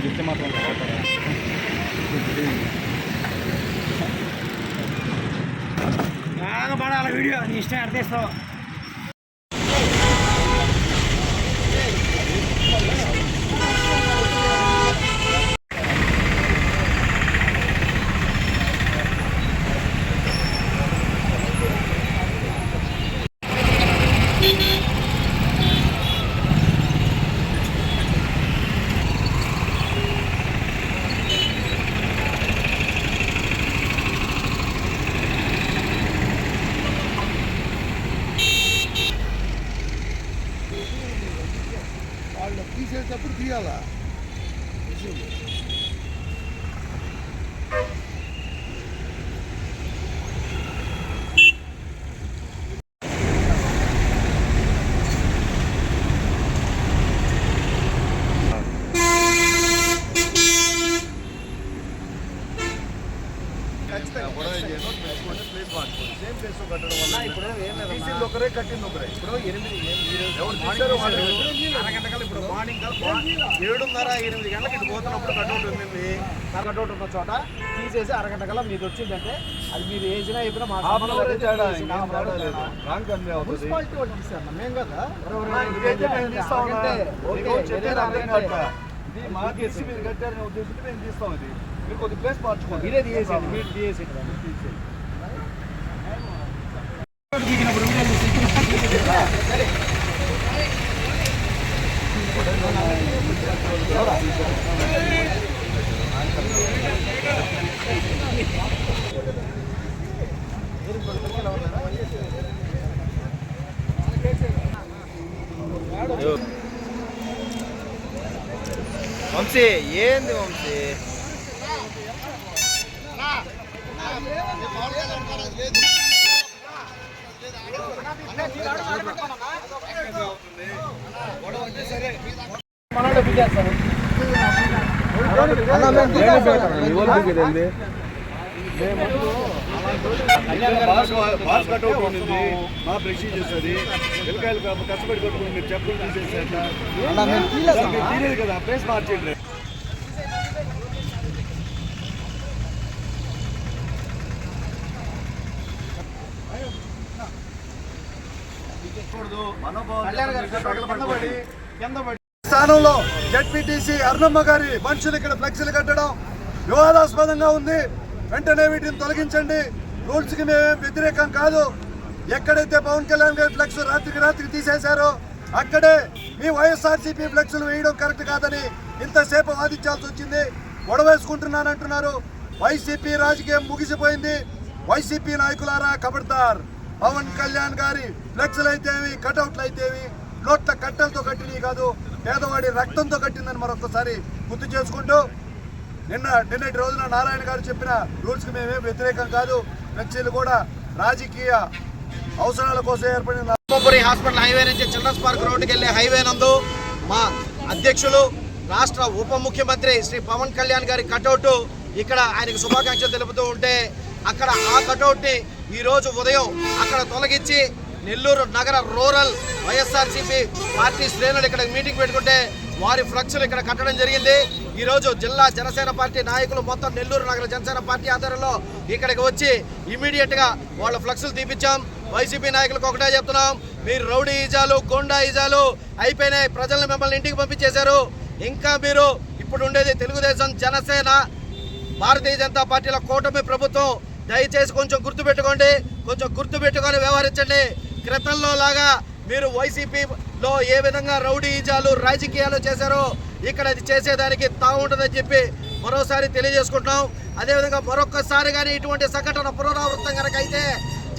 చెప్తే మాత్రం బాగా పడాలి వీడియో నీ ఇష్టం అర్థేస్తావు. వాళ్ళు తీసేటప్పుడు తీయాలా? ఒకరే కట్టింది ఒకరే. ఇప్పుడు 8 అరగంటకల్లా ఇప్పుడు మార్నింగ్ 7:30 8 గంటలకు ఇటు పోతున్నప్పుడు కట్అవుట్ ఉంది. కట్అవుట్ ఉన్న చోట తీసేసి అరగంటకల్లా మీది వచ్చిందంటే అది మీరు వేసినా అయిపోయినా మా మున్సిపాలిటీ వాళ్ళు తీసారు మేము కదా. మీరు కట్టారనే ఉద్దేశంతో మేము తీస్తాం. అది మీరు కొద్ది ప్లేస్ మార్చుకోండి. మీరే తీసేయండి. మీరు తీసేయండి. వంశీ ఏంది వంశీ? మా బ్రష్ చేస్తుంది పిల్లకాయలు కష్టపడి కొట్టుకుని మీరు చెప్పులు తీసేసాక తీరేది కదా. ప్లేస్ మార్చండి. స్థానంలో జెడ్పీటీసీ అరుణమ్మ గారి మనుషులు ఇక్కడ ఫ్లెక్సీలు కట్టడం వివాదాస్పదంగా ఉంది. వెంటనే వీటిని తొలగించండి. రూల్స్ కి మేమేం వ్యతిరేకం కాదు. ఎక్కడైతే పవన్ కళ్యాణ్ గారి ఫ్లెక్స్ రాత్రికి తీసేశారో అక్కడే మీ వైఎస్ఆర్సీపీ ఫ్లెక్స్లు వేయడం కరెక్ట్ కాదని ఇంతసేపు వాదించాల్సి వచ్చింది. గొడవేసుకుంటున్నానంటున్నారు. వైసీపీ రాజకీయం ముగిసిపోయింది. వైసీపీ నాయకులారా ఖబర్దార్. పవన్ కళ్యాణ్ గారి ఫ్లెక్స్లు అయితేవి, కటౌట్లు అయితేవి నోట్ల కట్టెలతో కట్టినవి కాదు, పేదవాడి రక్తంతో కట్టిందని మరొకసారి గుర్తు చేసుకుంటూ నిన్నటి రోజున నారాయణ గారు చెప్పిన రూల్స్కి మేమేం వ్యతిరేకం కాదు. ఫ్లెక్సీలు కూడా రాజకీయ అవసరాల కోసం ఏర్పడిన హాస్పిటల్ హైవే నుంచి చిల్డ్రన్స్ పార్క్ రోడ్డుకి వెళ్ళే హైవే నందు మా అధ్యక్షులు రాష్ట్ర ఉప ముఖ్యమంత్రి శ్రీ పవన్ కళ్యాణ్ గారి కటౌట్ ఇక్కడ ఆయనకు శుభాకాంక్షలు తెలుపుతూ ఉంటే అక్కడ ఆ కటౌట్ని ఈరోజు ఉదయం అక్కడ తొలగించి నెల్లూరు నగర రూరల్ వైఎస్ఆర్సీపీ పార్టీ శ్రేణులు ఇక్కడ మీటింగ్ పెట్టుకుంటే వారి ఫ్లెక్స్లు ఇక్కడ కట్టడం జరిగింది. ఈరోజు జిల్లా జనసేన పార్టీ నాయకులు మొత్తం నెల్లూరు నగర జనసేన పార్టీ ఆధ్వర్యంలో ఇక్కడికి వచ్చి ఇమీడియట్గా వాళ్ళ ఫ్లెక్స్లు తీపిచ్చాం. వైసీపీ నాయకులకు ఒకటే చెప్తున్నాం, మీరు రౌడీ ఈజాలు గోండా ఈజాలు అయిపోయినాయి. ప్రజలను మిమ్మల్ని ఇంటికి పంపించేశారు. ఇంకా మీరు ఇప్పుడు ఉండేది తెలుగుదేశం జనసేన భారతీయ జనతా పార్టీల కూటమి ప్రభుత్వం. దయచేసి కొంచెం గుర్తుపెట్టుకోండి, కొంచెం గుర్తుపెట్టుకొని వ్యవహరించండి. క్రితంలో లాగా మీరు వైసీపీలో ఏ విధంగా రౌడీజాలు రాజకీయాలు చేశారో ఇక్కడ అది చేసేదానికి తావుంటుందని చెప్పి మరోసారి తెలియజేసుకుంటున్నాం. అదేవిధంగా మరొకసారి కానీ ఇటువంటి సంఘటన పునరావృతం కనుక అయితే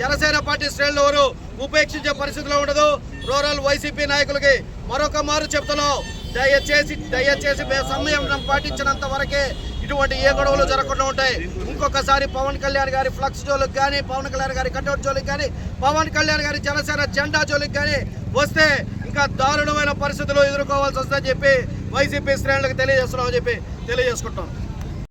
జనసేన పార్టీ శ్రేణులు ఎవరు ఉపేక్షించే పరిస్థితిలో ఉండదు. రూరల్ వైసీపీ నాయకులకి మరొక మారు చెప్తున్నాం, దయచేసి మేము సమయం పాటించినంత వరకే ఇటువంటి ఏ గొడవలు జరగకుండా ఉంటాయి. ఇంకొకసారి పవన్ కళ్యాణ్ గారి ఫ్లక్స్ జోలికి కానీ, పవన్ కళ్యాణ్ గారి కట్అవుట్ జోలికి కానీ, పవన్ కళ్యాణ్ గారి జనసేన జెండా జోలికి కానీ వస్తే ఇంకా దారుణమైన పరిస్థితులు ఎదుర్కోవాల్సి వస్తుందని చెప్పి వైసీపీ శ్రేణులకు తెలియజేస్తున్నామని చెప్పి తెలియజేసుకుంటాం.